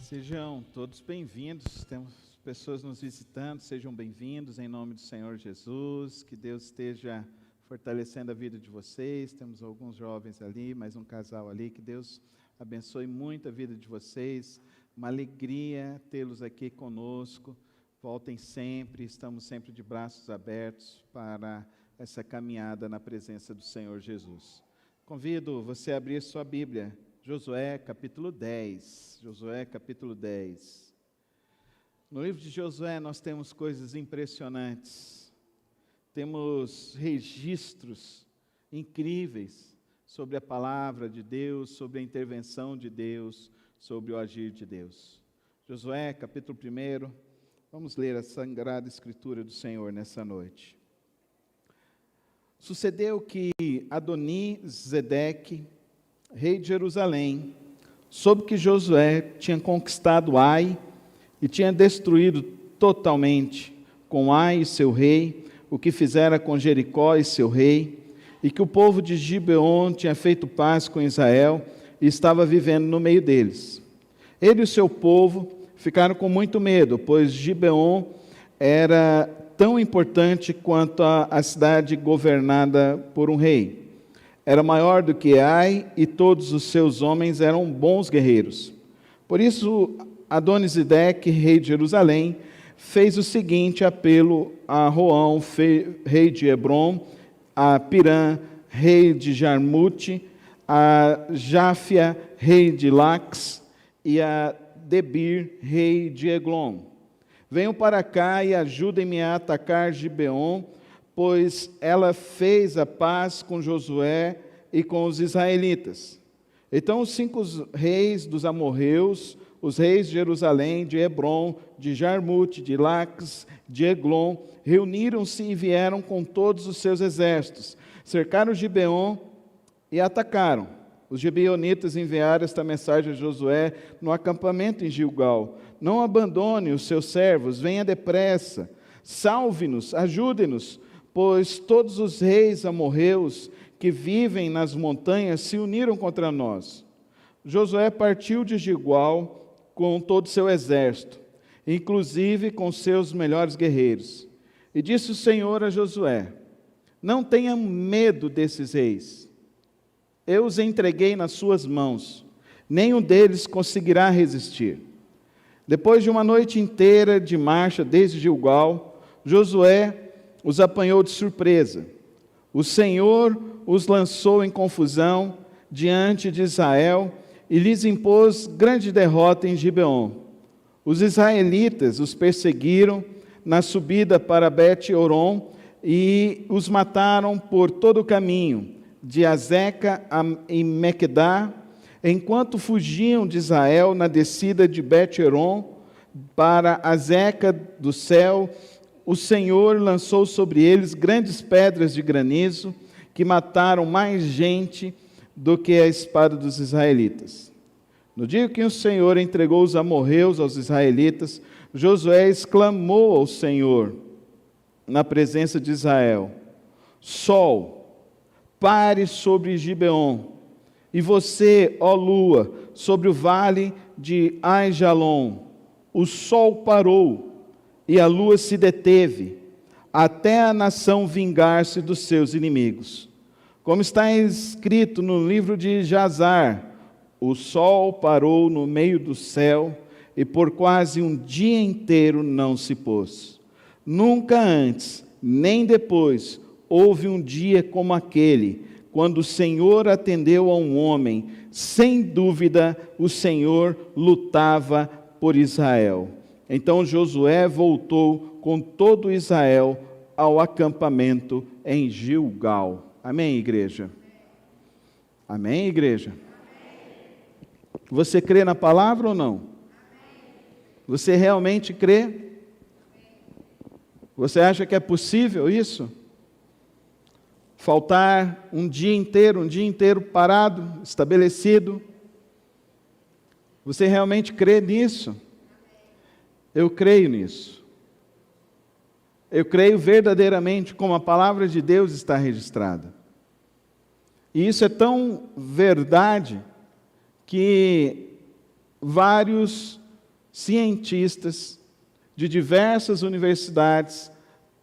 Sejam todos bem-vindos, temos pessoas nos visitando, sejam bem-vindos em nome do Senhor Jesus, que Deus esteja fortalecendo a vida de vocês. Temos alguns jovens ali, mais um casal ali, que Deus abençoe muito a vida de vocês, uma alegria tê-los aqui conosco. Voltem sempre, estamos sempre de braços abertos para essa caminhada na presença do Senhor Jesus. Convido você a abrir sua Bíblia, Josué capítulo 10. Josué capítulo 10. No livro de Josué nós temos coisas impressionantes, temos registros incríveis sobre a palavra de Deus, sobre a intervenção de Deus, sobre o agir de Deus. Josué capítulo 1, vamos ler a Sagrada Escritura do Senhor nessa noite. Sucedeu que Adoni-Zedeque, rei de Jerusalém, soube que Josué tinha conquistado Ai e tinha destruído totalmente com Ai e seu rei o que fizera com Jericó e seu rei, e que o povo de Gibeon tinha feito paz com Israel e estava vivendo no meio deles. Ele e o seu povo ficaram com muito medo, pois Gibeon era tão importante quanto a cidade governada por um rei. Era maior do que Ai, e todos os seus homens eram bons guerreiros. Por isso, Adoni-Zedeque, rei de Jerusalém, fez o seguinte apelo a Roão, rei de Hebron, a Pirã, rei de Jarmute, a Jáfia, rei de Lax, e a Debir, rei de Eglon. Venham para cá e ajudem-me a atacar Gibeon, pois ela fez a paz com Josué e com os israelitas. Então os 5 reis dos amorreus, os reis de Jerusalém, de Hebron, de Jarmute, de Lax, de Eglon, reuniram-se e vieram com todos os seus exércitos, cercaram Gibeon e atacaram. Os gibeonitas enviaram esta mensagem a Josué no acampamento em Gilgal: não abandone os seus servos, venha depressa, salve-nos, ajude-nos, pois todos os reis amorreus que vivem nas montanhas se uniram contra nós. Josué partiu de Gilgal com todo o seu exército, inclusive com seus melhores guerreiros. E disse o Senhor a Josué: não tenha medo desses reis. Eu os entreguei nas suas mãos, nenhum deles conseguirá resistir. Depois de uma noite inteira de marcha desde Gilgal, Josué os apanhou de surpresa. O Senhor os lançou em confusão diante de Israel e lhes impôs grande derrota em Gibeon. Os israelitas os perseguiram na subida para Bet-Horon e os mataram por todo o caminho, de Azeca e Mequedá, enquanto fugiam de Israel na descida de Bet-Horon para Azeca do céu. O Senhor lançou sobre eles grandes pedras de granizo, que mataram mais gente do que a espada dos israelitas. No dia que o Senhor entregou os amorreus aos israelitas, Josué exclamou ao Senhor, na presença de Israel: Sol, pare sobre Gibeon, e você, ó lua, sobre o vale de Aijalon. O sol parou, e a lua se deteve, até a nação vingar-se dos seus inimigos. Como está escrito no livro de Jazar, o sol parou no meio do céu, e por quase um dia inteiro não se pôs. Nunca antes, nem depois, houve um dia como aquele, quando o Senhor atendeu a um homem. Sem dúvida, o Senhor lutava por Israel. Então Josué voltou com todo Israel ao acampamento em Gilgal. Amém, igreja? Amém, igreja? Você crê na palavra ou não? Você realmente crê? Você acha que é possível isso? Faltar um dia inteiro parado, estabelecido? Você realmente crê nisso? Eu creio nisso. Eu creio verdadeiramente como a palavra de Deus está registrada. E isso é tão verdade que vários cientistas de diversas universidades,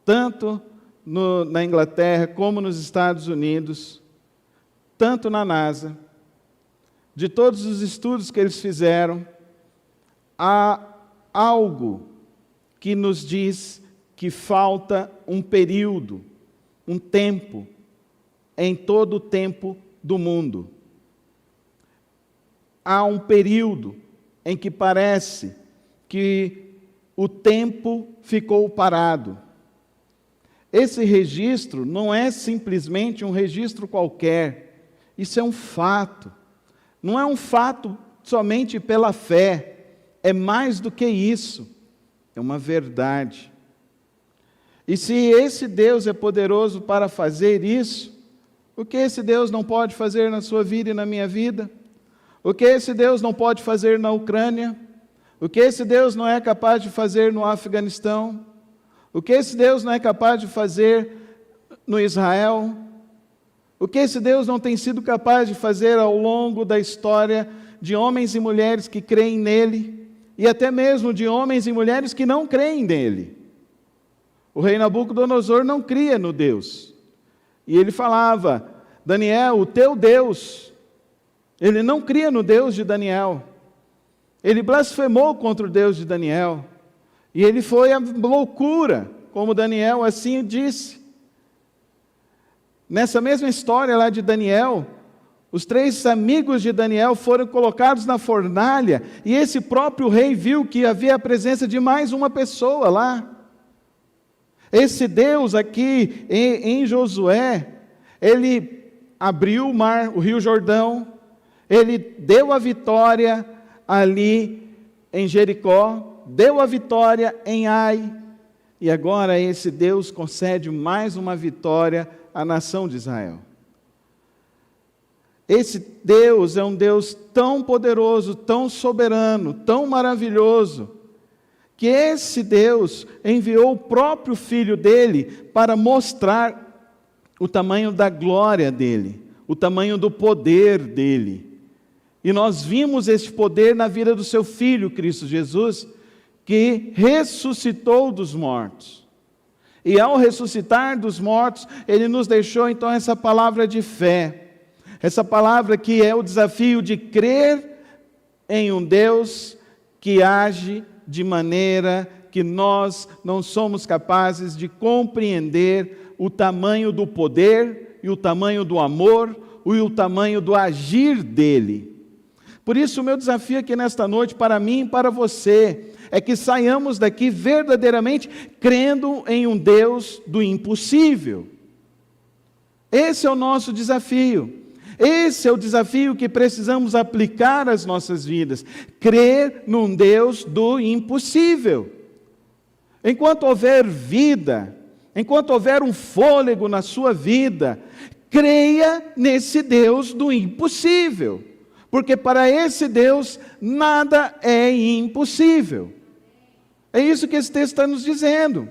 tanto na Inglaterra como nos Estados Unidos, tanto na NASA, de todos os estudos que eles fizeram, há algo que nos diz que falta um período, um tempo, em todo o tempo do mundo. Há um período em que parece que o tempo ficou parado. Esse registro não é simplesmente um registro qualquer, isso é um fato. Não é um fato somente pela fé, é mais do que isso, é uma verdade. E se esse Deus é poderoso para fazer isso, o que esse Deus não pode fazer na sua vida e na minha vida? O que esse Deus não pode fazer na Ucrânia? O que esse Deus não é capaz de fazer no Afeganistão? O que esse Deus não é capaz de fazer no Israel? O que esse Deus não tem sido capaz de fazer ao longo da história de homens e mulheres que creem nele, e até mesmo de homens e mulheres que não creem nele? O rei Nabucodonosor não cria no Deus. E ele falava, Daniel, o teu Deus. Ele não cria no Deus de Daniel. Ele blasfemou contra o Deus de Daniel. E ele foi a loucura, como Daniel assim disse. Nessa mesma história lá de Daniel, os 3 amigos de Daniel foram colocados na fornalha, e esse próprio rei viu que havia a presença de mais uma pessoa lá. Esse Deus aqui em Josué, ele abriu o mar, o rio Jordão, ele deu a vitória ali em Jericó, deu a vitória em Ai, e agora esse Deus concede mais uma vitória à nação de Israel. Esse Deus é um Deus tão poderoso, tão soberano, tão maravilhoso, que esse Deus enviou o próprio Filho dele para mostrar o tamanho da glória dele, o tamanho do poder dele. E nós vimos esse poder na vida do seu Filho, Cristo Jesus, que ressuscitou dos mortos. E ao ressuscitar dos mortos, ele nos deixou então essa palavra de fé, essa palavra que é o desafio de crer em um Deus que age de maneira que nós não somos capazes de compreender o tamanho do poder e o tamanho do amor e o tamanho do agir dele. Por isso o meu desafio aqui nesta noite para mim e para você é que saiamos daqui verdadeiramente crendo em um Deus do impossível. Esse é o nosso desafio. Esse é o desafio que precisamos aplicar às nossas vidas. Crer num Deus do impossível. Enquanto houver vida, enquanto houver um fôlego na sua vida, creia nesse Deus do impossível. Porque para esse Deus nada é impossível. É isso que esse texto está nos dizendo.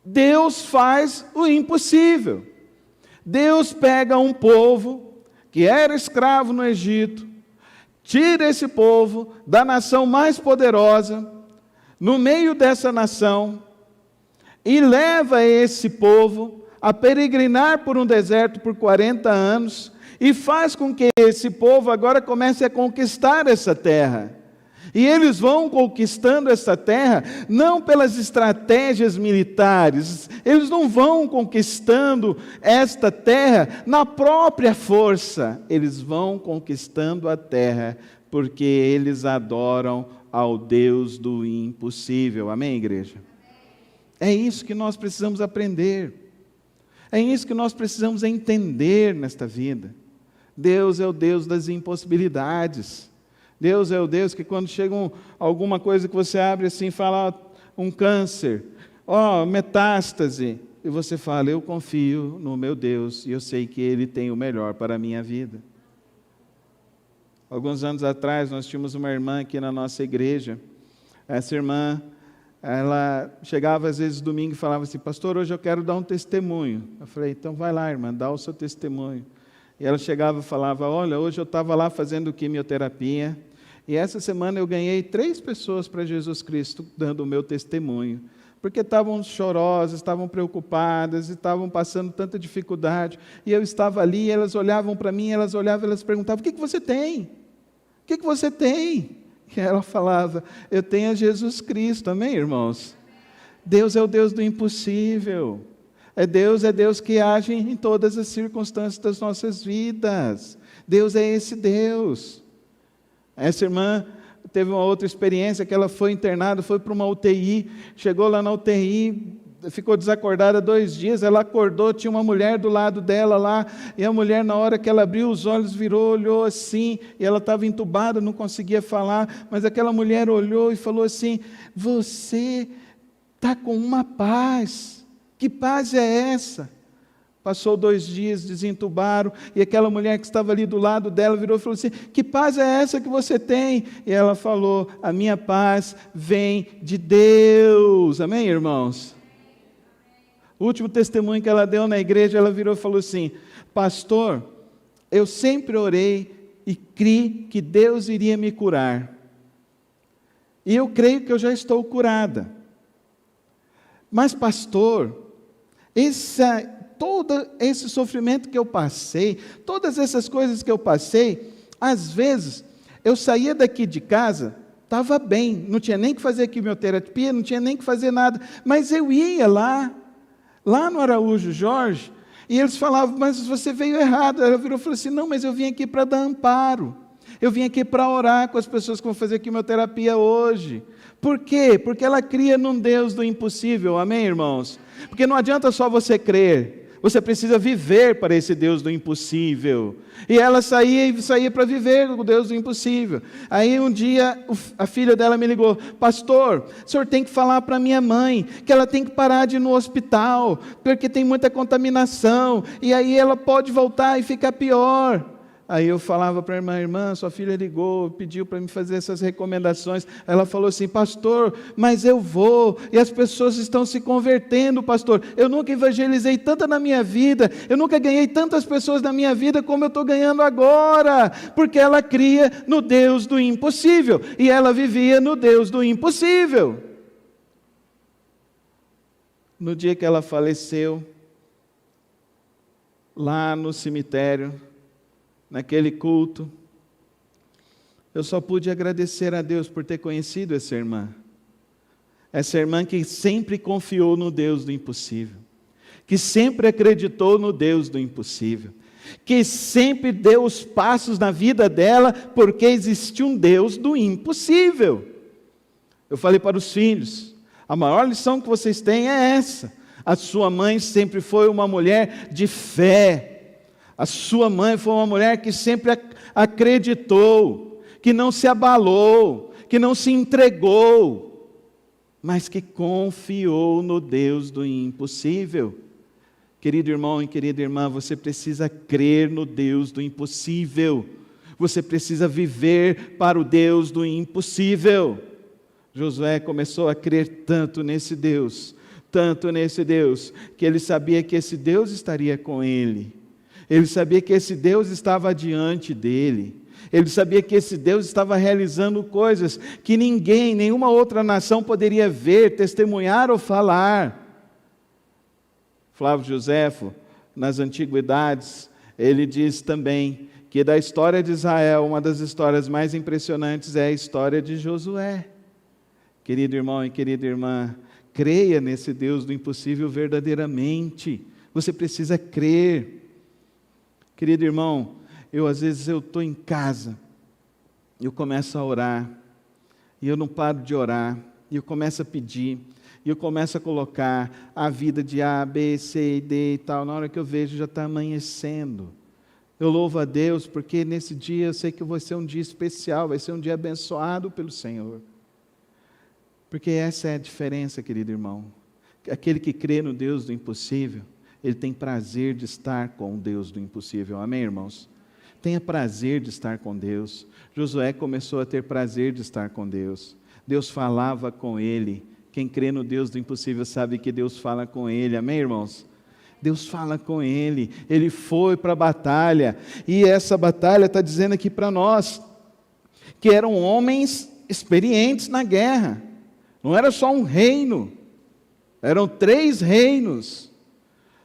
Deus faz o impossível. Deus pega um povo que era escravo no Egito, tira esse povo da nação mais poderosa, no meio dessa nação, e leva esse povo a peregrinar por um deserto por 40 anos, e faz com que esse povo agora comece a conquistar essa terra. E eles vão conquistando essa terra, não pelas estratégias militares, eles não vão conquistando esta terra na própria força, eles vão conquistando a terra, porque eles adoram ao Deus do impossível. Amém, igreja? É isso que nós precisamos aprender, é isso que nós precisamos entender nesta vida. Deus é o Deus das impossibilidades. Deus é o Deus que quando chega alguma coisa que você abre assim e fala, um câncer, metástase, e você fala, eu confio no meu Deus e eu sei que Ele tem o melhor para a minha vida. Alguns anos atrás nós tínhamos uma irmã aqui na nossa igreja. Essa irmã, ela chegava às vezes domingo e falava assim, pastor, hoje eu quero dar um testemunho. Eu falei, então vai lá, irmã, dá o seu testemunho. E ela chegava e falava, olha, hoje eu estava lá fazendo quimioterapia, E essa semana eu ganhei 3 pessoas para Jesus Cristo, dando o meu testemunho. Porque estavam chorosas, estavam preocupadas, estavam passando tanta dificuldade. E eu estava ali, e elas olhavam para mim, elas perguntavam, o que você tem? O que você tem? E ela falava, eu tenho a Jesus Cristo, amém, irmãos? Deus é o Deus do impossível. É Deus que age em todas as circunstâncias das nossas vidas. Deus é esse Deus. Essa irmã teve uma outra experiência, que ela foi internada, foi para uma UTI, chegou lá na UTI, ficou desacordada 2 dias, ela acordou, tinha uma mulher do lado dela lá, e a mulher, na hora que ela abriu os olhos, virou, olhou assim, e ela estava entubada, não conseguia falar, mas aquela mulher olhou e falou assim, você está com uma paz, que paz é essa? Passou 2 dias, desentubaram, e aquela mulher que estava ali do lado dela virou e falou assim, que paz é essa que você tem? E ela falou, a minha paz vem de Deus, amém, irmãos? O último testemunho que ela deu na igreja, ela virou e falou assim, pastor, eu sempre orei e criei que Deus iria me curar, e eu creio que eu já estou curada, mas pastor, todo esse sofrimento que eu passei, todas essas coisas que eu passei, às vezes, eu saía daqui de casa, estava bem, não tinha nem que fazer quimioterapia, não tinha nem que fazer nada, mas eu ia lá no Araújo Jorge, e eles falavam, mas você veio errado. Ela virou e falou assim, não, mas eu vim aqui para dar amparo, eu vim aqui para orar com as pessoas que vão fazer quimioterapia hoje. Por quê? Porque ela cria num Deus do impossível, amém, irmãos? Porque não adianta só você crer, você precisa viver para esse Deus do impossível. E ela saía para viver o Deus do impossível. Aí um dia a filha dela me ligou, pastor, o senhor tem que falar para minha mãe que ela tem que parar de ir no hospital, porque tem muita contaminação, e aí ela pode voltar e ficar pior. Aí eu falava para a irmã, sua filha ligou, pediu para me fazer essas recomendações. Ela falou assim, pastor, mas eu vou, e as pessoas estão se convertendo, pastor. Eu nunca evangelizei tanto na minha vida, eu nunca ganhei tantas pessoas na minha vida como eu estou ganhando agora, porque ela cria no Deus do impossível, e ela vivia no Deus do impossível. No dia que ela faleceu, lá no cemitério, naquele culto, eu só pude agradecer a Deus por ter conhecido essa irmã que sempre confiou no Deus do impossível, que sempre acreditou no Deus do impossível, que sempre deu os passos na vida dela, porque existe um Deus do impossível. Eu falei para os filhos, a maior lição que vocês têm é essa, a sua mãe sempre foi uma mulher de fé, a sua mãe foi uma mulher que sempre acreditou, que não se abalou, que não se entregou, mas que confiou no Deus do impossível. Querido irmão e querida irmã, você precisa crer no Deus do impossível. Você precisa viver para o Deus do impossível. Josué começou a crer tanto nesse Deus, que ele sabia que esse Deus estaria com ele. Ele sabia que esse Deus estava diante dele. Ele sabia que esse Deus estava realizando coisas que ninguém, nenhuma outra nação poderia ver, testemunhar ou falar. Flávio Joséfo, nas Antiguidades, ele diz também que da história de Israel, uma das histórias mais impressionantes é a história de Josué. Querido irmão e querida irmã, creia nesse Deus do impossível verdadeiramente. Você precisa crer. Querido irmão, às vezes eu estou em casa, eu começo a orar, e eu não paro de orar, e eu começo a pedir, e eu começo a colocar a vida de A, B, C e D e tal, na hora que eu vejo já está amanhecendo. Eu louvo a Deus, porque nesse dia eu sei que vai ser um dia especial, vai ser um dia abençoado pelo Senhor. Porque essa é a diferença, querido irmão. Aquele que crê no Deus do impossível, ele tem prazer de estar com o Deus do impossível. Amém, irmãos? Tenha prazer de estar com Deus. Josué começou a ter prazer de estar com Deus. Deus falava com ele. Quem crê no Deus do impossível sabe que Deus fala com ele. Amém, irmãos? Deus fala com ele. Ele foi para a batalha. E essa batalha está dizendo aqui para nós que eram homens experientes na guerra. Não era só um reino, eram 3 reinos.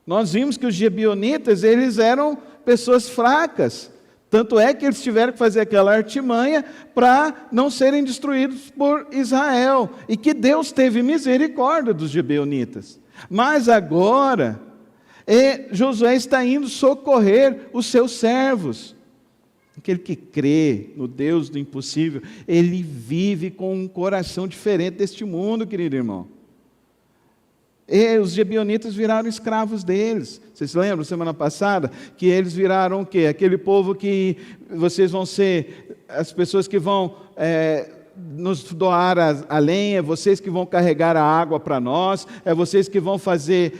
Nós vimos que os gibeonitas, eles eram pessoas fracas. Tanto é que eles tiveram que fazer aquela artimanha para não serem destruídos por Israel. E que Deus teve misericórdia dos gibeonitas. Mas agora, Josué está indo socorrer os seus servos. Aquele que crê no Deus do impossível, ele vive com um coração diferente deste mundo, querido irmão. E os gibeonitas viraram escravos deles. Vocês se lembram, semana passada, que eles viraram o quê? Aquele povo que vocês vão ser, as pessoas que vão nos doar a lenha, vocês que vão carregar a água para nós, vocês que vão fazer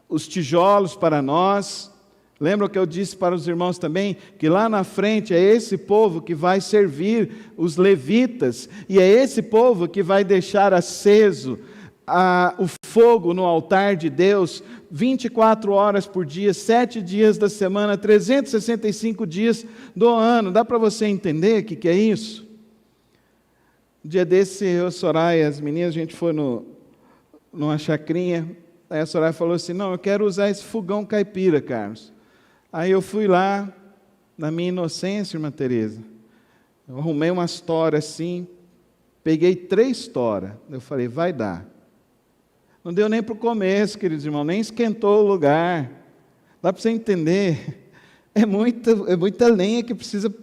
os tijolos para nós. Lembra que eu disse para os irmãos também, que lá na frente é esse povo que vai servir os levitas, e é esse povo que vai deixar aceso o fogo no altar de Deus, 24 horas por dia, 7 dias da semana, 365 dias do ano. Dá para você entender o que é isso? Um dia desse, eu, Soraya, as meninas, a gente foi numa chacrinha, aí a Soraya falou assim, não, eu quero usar esse fogão caipira, Carlos. Aí eu fui lá, na minha inocência, irmã Tereza, eu arrumei umas toras assim, peguei 3 toras, eu falei, vai dar. Não deu nem para o começo, queridos irmãos, nem esquentou o lugar. Dá para você entender? É muita lenha que precisa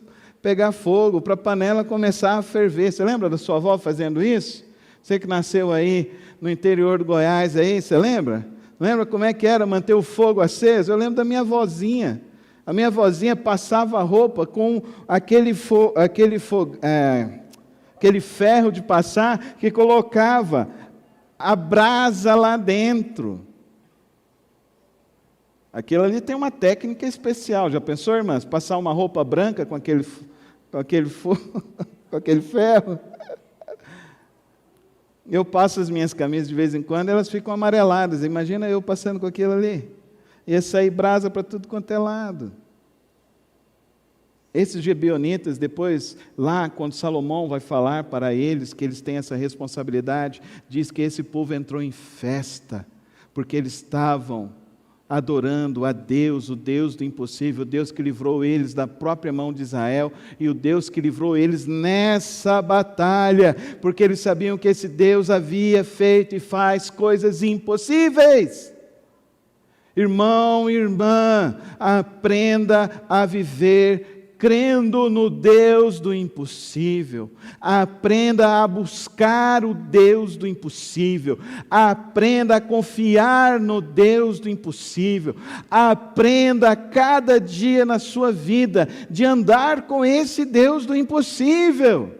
pegar fogo para a panela começar a ferver. Você lembra da sua avó fazendo isso? Você que nasceu aí no interior do Goiás, aí, você lembra? Lembra como é que era manter o fogo aceso? Eu lembro da minha avózinha. A minha avózinha passava a roupa com aquele ferro de passar que colocava a brasa lá dentro. Aquilo ali tem uma técnica especial. Já pensou, irmãs? Passar uma roupa branca com aquele ferro? Eu passo as minhas camisas de vez em quando, elas ficam amareladas. Imagina eu passando com aquilo ali. Ia sair brasa para tudo quanto é lado. Esses gibeonitas, depois, lá, quando Salomão vai falar para eles que eles têm essa responsabilidade, diz que esse povo entrou em festa, porque eles estavam adorando a Deus, o Deus do impossível, o Deus que livrou eles da própria mão de Israel, e o Deus que livrou eles nessa batalha, porque eles sabiam que esse Deus havia feito e faz coisas impossíveis. Irmão, irmã, aprenda a viver crendo no Deus do impossível. Aprenda a buscar o Deus do impossível. Aprenda a confiar no Deus do impossível. Aprenda a cada dia na sua vida de andar com esse Deus do impossível.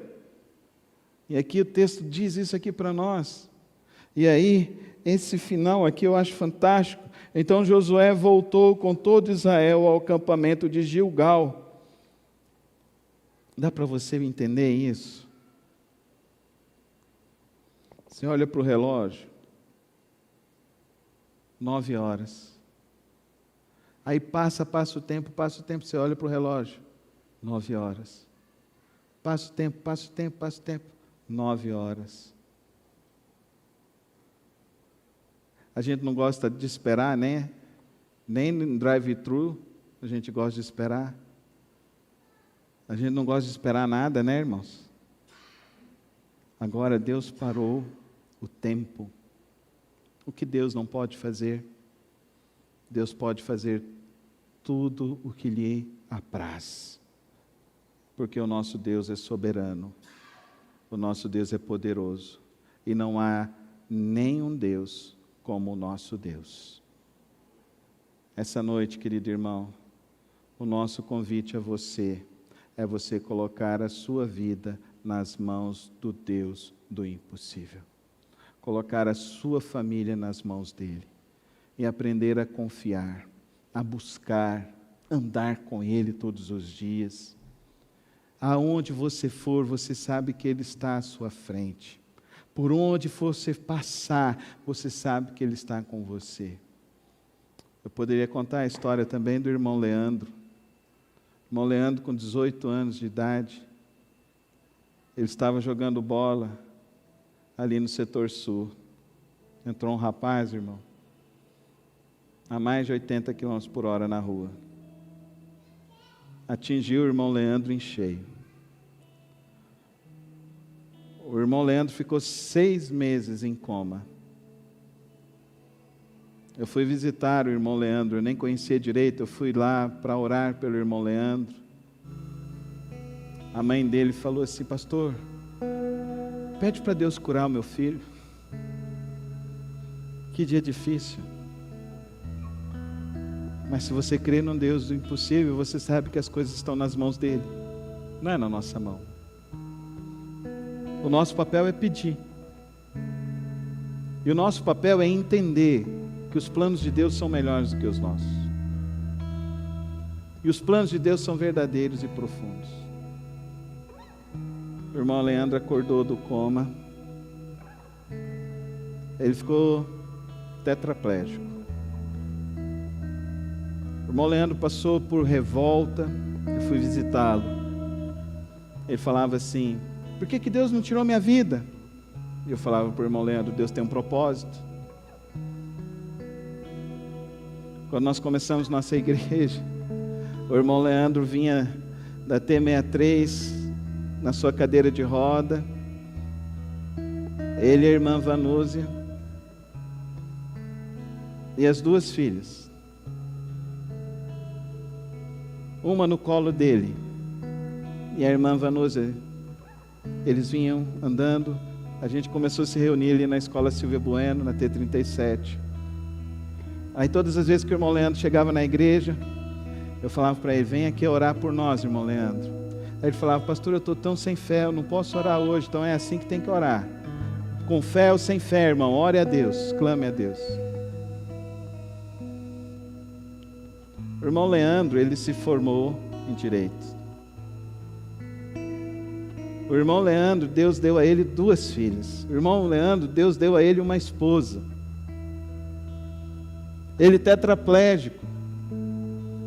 E aqui o texto diz isso aqui para nós. E aí, esse final aqui eu acho fantástico. Então Josué voltou com todo Israel ao acampamento de Gilgal. Dá para você entender isso? Você olha para o relógio, 9 horas. Aí passa o tempo, você olha para o relógio, 9 horas. Passa o tempo, 9 horas. A gente não gosta de esperar, né? Nem no drive-thru a gente gosta de esperar. A gente não gosta de esperar nada, né, irmãos? Agora Deus parou o tempo. O que Deus não pode fazer? Deus pode fazer tudo o que lhe apraz. Porque o nosso Deus é soberano. O nosso Deus é poderoso. E não há nenhum Deus como o nosso Deus. Essa noite, querido irmão, o nosso convite a você é você colocar a sua vida nas mãos do Deus do impossível. Colocar a sua família nas mãos dele. E aprender a confiar, a buscar, andar com ele todos os dias. Aonde você for, você sabe que ele está à sua frente. Por onde você passar, você sabe que ele está com você. Eu poderia contar a história também do irmão Leandro. Irmão Leandro, com 18 anos de idade, ele estava jogando bola ali no setor sul. Entrou um rapaz, irmão, a mais de 80 km por hora na rua. Atingiu o irmão Leandro em cheio. O irmão Leandro ficou 6 meses em coma. Eu fui visitar o irmão Leandro, eu nem conhecia direito, eu fui lá para orar pelo irmão Leandro. A mãe dele falou assim: pastor, pede para Deus curar o meu filho. Que dia difícil. Mas se você crê num Deus do impossível, você sabe que as coisas estão nas mãos dele, não é na nossa mão. O nosso papel é pedir. E o nosso papel é entender que os planos de Deus são melhores do que os nossos. E os planos de Deus são verdadeiros e profundos. O irmão Leandro acordou do coma. Ele ficou tetraplégico. O irmão Leandro passou por revolta. Eu fui visitá-lo. Ele falava assim: por que Deus não tirou minha vida? E eu falava para o irmão Leandro: Deus tem um propósito. Quando nós começamos nossa igreja, o irmão Leandro vinha da T63 na sua cadeira de roda, ele e a irmã Vanúzia e as 2 filhas, uma no colo dele e a irmã Vanúzia. Eles vinham andando. A gente começou a se reunir ali na escola Silvia Bueno, na T37. Aí todas as vezes que o irmão Leandro chegava na igreja, eu falava para ele: vem aqui orar por nós, irmão Leandro. Aí ele falava: pastor, eu estou tão sem fé, eu não posso orar hoje. Então é assim que tem que orar, com fé ou sem fé, irmão. Ore a Deus, clame a Deus. O irmão Leandro, ele se formou em direito. O irmão Leandro, Deus deu a ele 2 filhas. O irmão Leandro, Deus deu a ele uma esposa. Ele tetraplégico,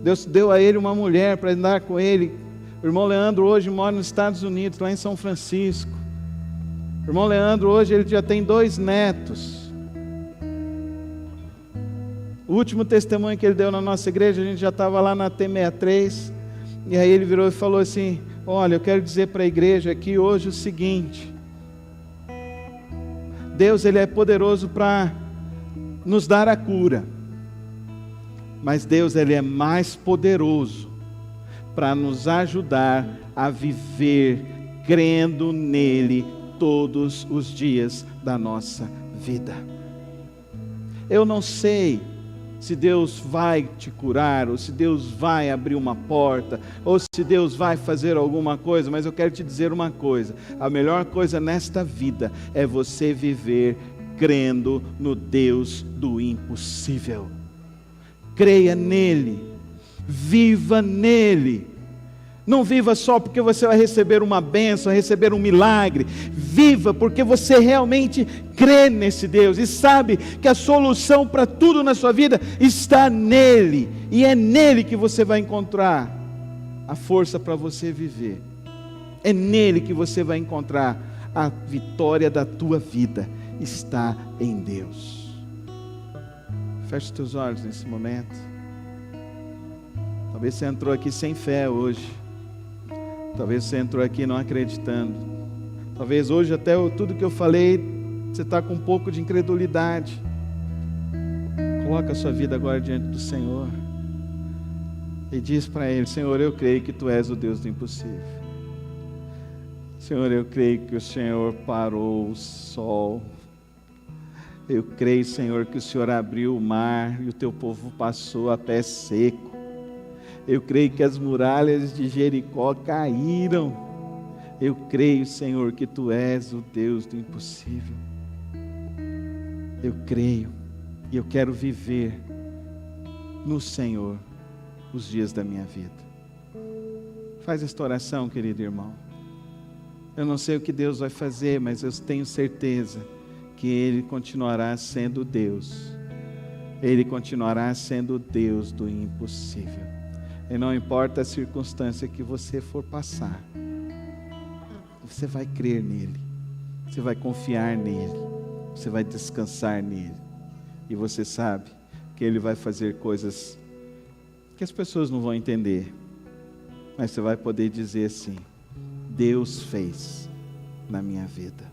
Deus deu a ele uma mulher para andar com ele. O irmão Leandro hoje mora nos Estados Unidos, lá em São Francisco. O irmão Leandro hoje ele já tem 2 netos. O último testemunho que ele deu na nossa igreja, a gente já estava lá na T63, e aí ele virou e falou assim: olha, eu quero dizer para a igreja aqui hoje o seguinte: Deus ele é poderoso para nos dar a cura, mas Deus ele é mais poderoso para nos ajudar a viver crendo nele todos os dias da nossa vida. Eu não sei se Deus vai te curar, ou se Deus vai abrir uma porta, ou se Deus vai fazer alguma coisa, mas eu quero te dizer uma coisa: a melhor coisa nesta vida é você viver crendo no Deus do impossível. Creia nele, viva nele. Não viva só porque você vai receber uma bênção, receber um milagre. Viva porque você realmente crê nesse Deus e sabe que a solução para tudo na sua vida está nele. E é nele que você vai encontrar a força para você viver. É nele que você vai encontrar a vitória da tua vida. Está em Deus. Feche os teus olhos nesse momento. Talvez você entrou aqui sem fé hoje. Talvez você entrou aqui não acreditando. Talvez hoje até tudo que eu falei, você está com um pouco de incredulidade. Coloca a sua vida agora diante do Senhor. E diz para Ele: Senhor, eu creio que Tu és o Deus do impossível. Senhor, eu creio que o Senhor parou o sol. Eu creio, Senhor, que o Senhor abriu o mar e o Teu povo passou a pé seco. Eu creio que as muralhas de Jericó caíram. Eu creio, Senhor, que Tu és o Deus do impossível. Eu creio e eu quero viver no Senhor os dias da minha vida. Faz esta oração, querido irmão. Eu não sei o que Deus vai fazer, mas eu tenho certeza que Ele continuará sendo Deus. Ele continuará sendo o Deus do impossível. E não importa a circunstância que você for passar, você vai crer nele, você vai confiar nele, você vai descansar nele. E você sabe que ele vai fazer coisas que as pessoas não vão entender, mas você vai poder dizer assim: Deus fez na minha vida.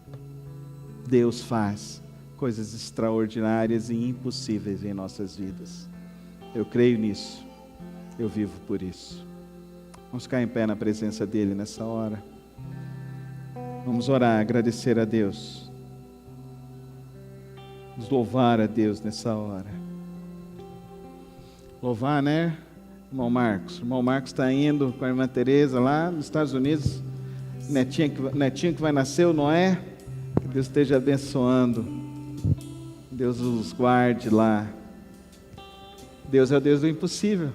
Deus faz coisas extraordinárias e impossíveis em nossas vidas. Eu creio nisso, eu vivo por isso. Vamos ficar em pé na presença dele nessa hora. Vamos orar, agradecer a Deus, vamos louvar a Deus nessa hora. Louvar, né, irmão Marcos? O irmão Marcos está indo com a irmã Tereza lá nos Estados Unidos. Netinho que vai nascer, o Noé. Que Deus esteja abençoando. Deus os guarde lá. Deus é o Deus do impossível.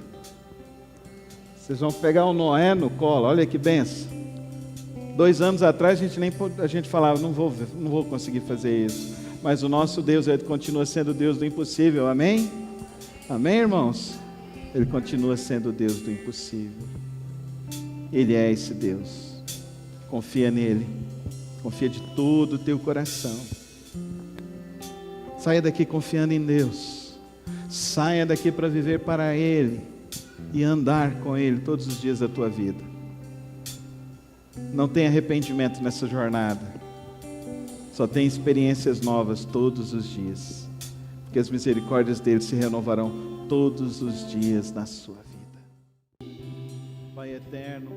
Vocês vão pegar o Noé no colo, olha que benção. 2 anos atrás a gente falava, não vou conseguir fazer isso. Mas o nosso Deus, ele continua sendo o Deus do impossível, amém? Amém, irmãos? Ele continua sendo o Deus do impossível. Ele é esse Deus. Confia nele. Confia de todo o teu coração. Saia daqui confiando em Deus. Saia daqui para viver para Ele e andar com Ele todos os dias da tua vida. Não tem arrependimento nessa jornada. Só tem experiências novas todos os dias. Porque as misericórdias dele se renovarão todos os dias na sua vida. Pai eterno,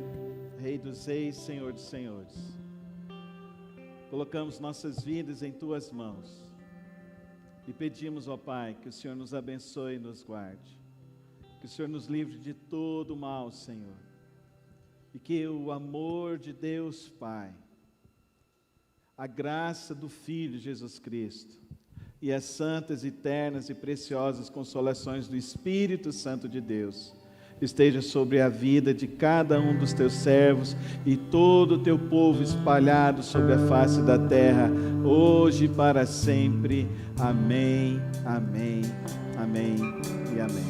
Rei dos reis, Senhor dos senhores, colocamos nossas vidas em tuas mãos e pedimos, ó Pai, que o Senhor nos abençoe e nos guarde, que o Senhor nos livre de todo o mal, Senhor, e que o amor de Deus Pai, a graça do Filho Jesus Cristo e as santas, eternas e preciosas consolações do Espírito Santo de Deus esteja sobre a vida de cada um dos teus servos e todo o teu povo espalhado sobre a face da terra, hoje e para sempre. Amém, amém, amém e amém.